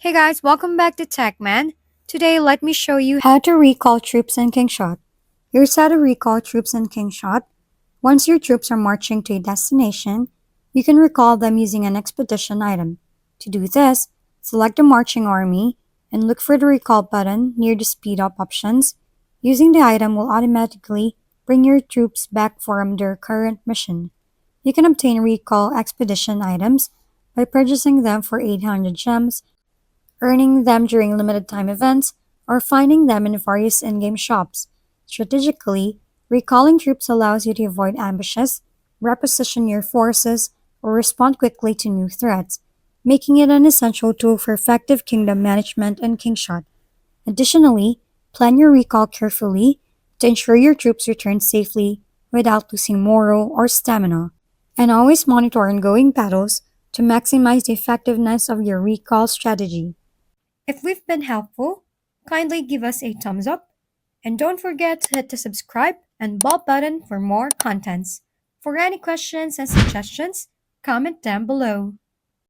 Hey guys, welcome back to TechMan. Today, let me show you how to recall troops in Kingshot. Here's how to recall troops in Kingshot. Once your troops are marching to a destination, you can recall them using an expedition item. To do this, select the marching army and look for the recall button near the speed up options. Using the item will automatically bring your troops back from their current mission. You can obtain recall expedition items by purchasing them for 800 gems, earning them during limited time events, or finding them in various in-game shops. Strategically, recalling troops allows you to avoid ambushes, reposition your forces, or respond quickly to new threats, making it an essential tool for effective kingdom management and kingshot. Additionally, plan your recall carefully to ensure your troops return safely without losing morale or stamina, and always monitor ongoing battles to maximize the effectiveness of your recall strategy. If we've been helpful, kindly give us a thumbs up and don't forget to hit the subscribe and bell button for more contents. For any questions and suggestions, comment down below.